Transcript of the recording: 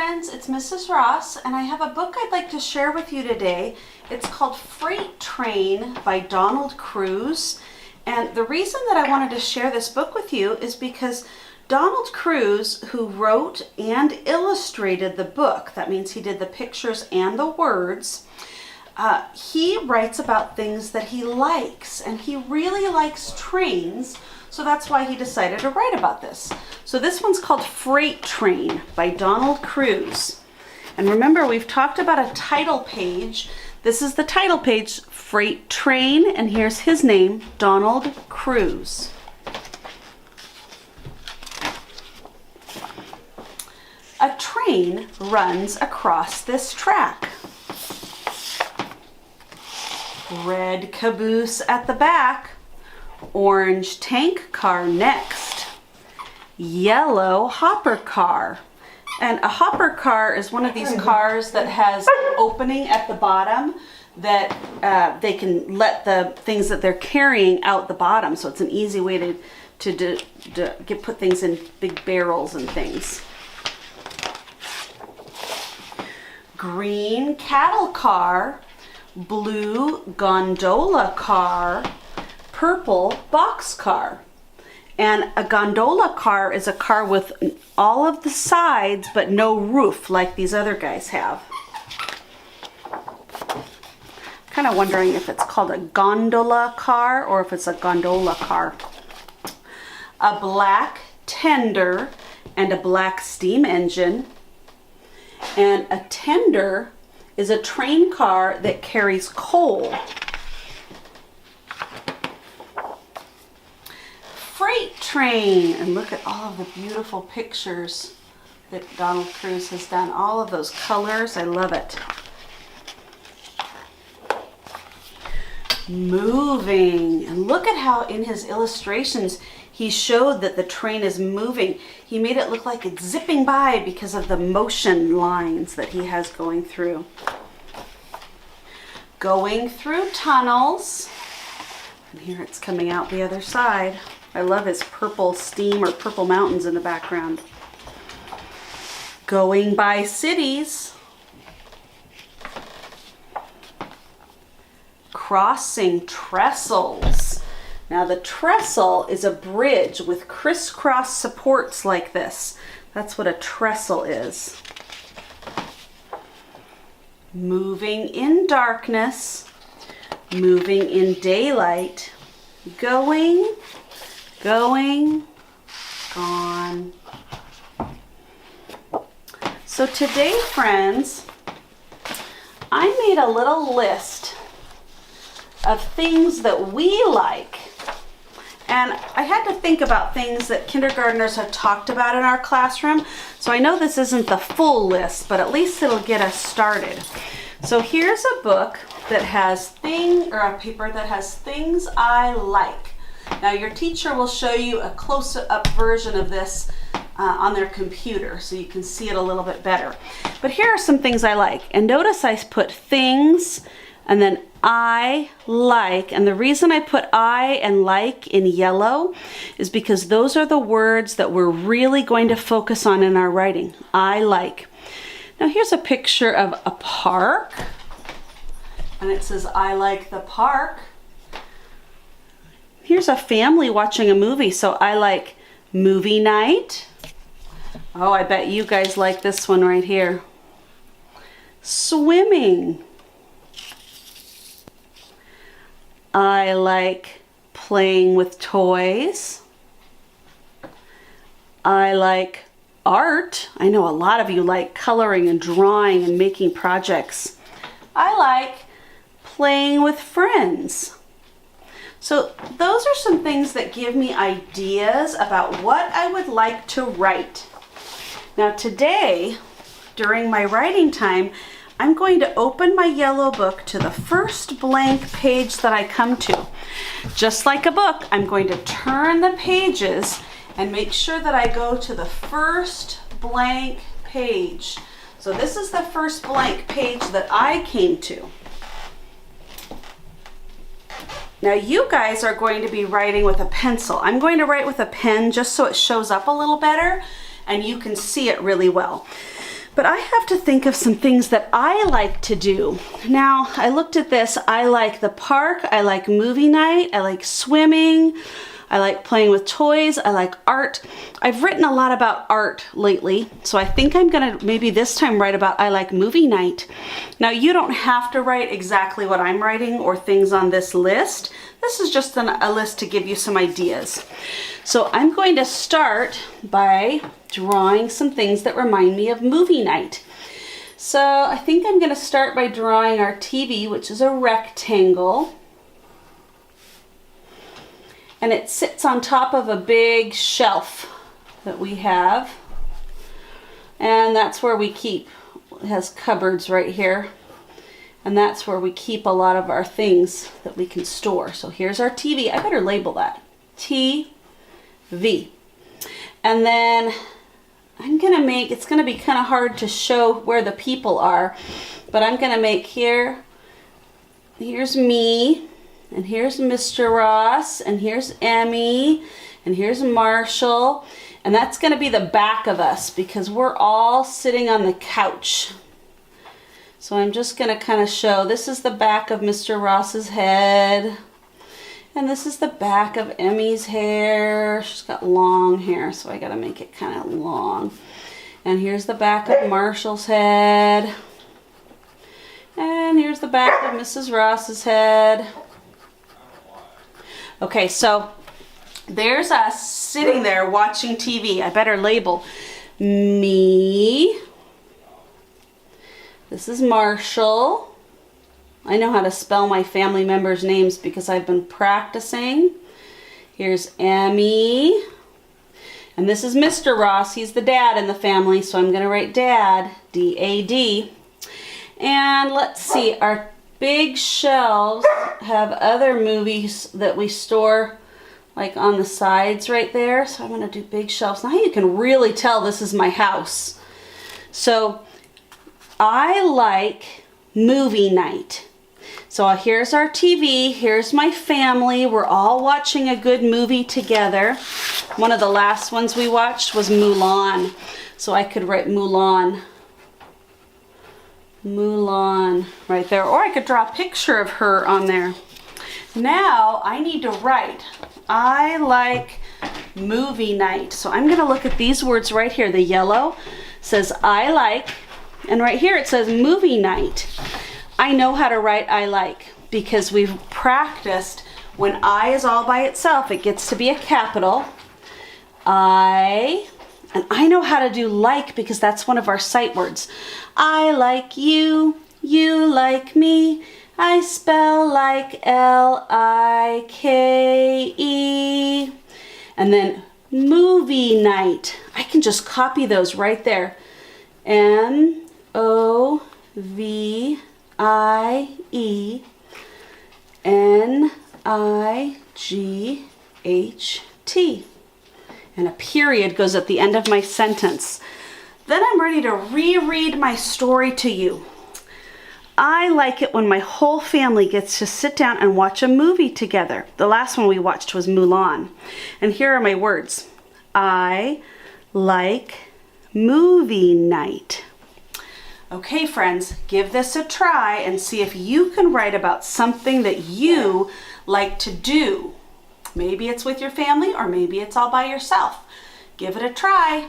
friends, it's Mrs. Ross, and I have a book I'd like to share with you today. It's called Freight Train by Donald Cruz. And the reason that I wanted to share this book with you is because Donald Cruz, who wrote and illustrated the book, that means he did the pictures and the words, he writes about things that he likes, and he really likes trains, so that's why he decided to write about this. So this one's called Freight Train by Donald Cruz. And remember, we've talked about a title page. This is the title page, Freight Train, and here's his name, Donald Cruz. A train runs across this track. Red caboose at the back, orange tank car next, yellow hopper car. And a hopper car is one of these cars that has an opening at the bottom that they can let the things that they're carrying out the bottom. So it's an easy way to put things in big barrels and things. Green cattle car, blue gondola car, purple box car. And a gondola car is a car with all of the sides but no roof like these other guys have. Kind of wondering if it's called a gondola car or if it's a gondola car. A black tender and a black steam engine. And a tender is a train car that carries coal. Freight train, and look at all of the beautiful pictures that Donald Cruz has done. All of those colors, I love it. Moving, and look at how in his illustrations he showed that the train is moving. He made it look like it's zipping by because of the motion lines that he has going through. Going through tunnels, and here it's coming out the other side. I love his purple steam or purple mountains in the background. Going by cities. Crossing trestles. Now the trestle is a bridge with crisscross supports like this. That's what a trestle is. Moving in darkness, moving in daylight, going, gone. So today, friends, I made a little list of things that we like. And I had to think about things that kindergartners have talked about in our classroom. So I know this isn't the full list, but at least it'll get us started. So here's a book that has a paper that has things I like. Now your teacher will show you a close-up version of this on their computer so you can see it a little bit better. But here are some things I like. And notice I put things and then I like, and the reason I put I and like in yellow is because those are the words that we're really going to focus on in our writing. I like. Now here's a picture of a park, and it says I like the park. Here's a family watching a movie, so I like movie night. Oh, I bet you guys like this one right here. Swimming. I like playing with toys. I like art. I know a lot of you like coloring and drawing and making projects. I like playing with friends. So those are some things that give me ideas about what I would like to write. Now today, during my writing time, I'm going to open my yellow book to the first blank page that I come to. Just like a book, I'm going to turn the pages and make sure that I go to the first blank page. So this is the first blank page that I came to. Now you guys are going to be writing with a pencil. I'm going to write with a pen just so it shows up a little better and you can see it really well. But I have to think of some things that I like to do. Now, I looked at this. I like the park. I like movie night. I like swimming. I like playing with toys. I like art. I've written a lot about art lately, so I think I'm gonna maybe this time write about I like movie night. Now, you don't have to write exactly what I'm writing or things on this list. This is just a list to give you some ideas. So I'm going to start by drawing some things that remind me of movie night. So I think I'm gonna start by drawing our TV, which is a rectangle. And it sits on top of a big shelf that we have. And that's where we keep, it has cupboards right here. And that's where we keep a lot of our things that we can store. So here's our TV. I better label that. TV. And then I'm gonna make, it's gonna be kind of hard to show where the people are, but I'm gonna make here's me. And here's Mr. Ross, and here's Emmy, and here's Marshall. And that's gonna be the back of us because we're all sitting on the couch. So I'm just gonna kind of show, this is the back of Mr. Ross's head. And this is the back of Emmy's hair. She's got long hair, so I gotta make it kind of long. And here's the back of Marshall's head. And here's the back of Mrs. Ross's head. Okay, so there's us sitting there watching TV. I better label me. This is Marshall. I know how to spell my family members' names because I've been practicing. Here's Emmy. And this is Mr. Ross. He's the dad in the family, so I'm going to write Dad, D-A-D. And let's see, our big shelves have other movies that we store like on the sides right there. So I'm gonna do big shelves. Now you can really tell this is my house. So I like movie night. So here's our TV, here's my family. We're all watching a good movie together. One of the last ones we watched was Mulan. So I could write Mulan. Mulan right there, or I could draw a picture of her on there. Now I need to write I like movie night. So I'm going to look at these words right here. The yellow says I like, and right here it says movie night. I know how to write I like because we've practiced when I is all by itself, it gets to be a capital. And I know how to do like because that's one of our sight words. I like you, you like me. I spell like L-I-K-E. And then movie night. I can just copy those right there. M-O-V-I-E-N-I-G-H-T. And a period goes at the end of my sentence. Then I'm ready to reread my story to you. I like it when my whole family gets to sit down and watch a movie together. The last one we watched was Mulan. And here are my words. I like movie night. Okay, friends, give this a try and see if you can write about something that you like to do. Maybe it's with your family or maybe it's all by yourself. Give it a try.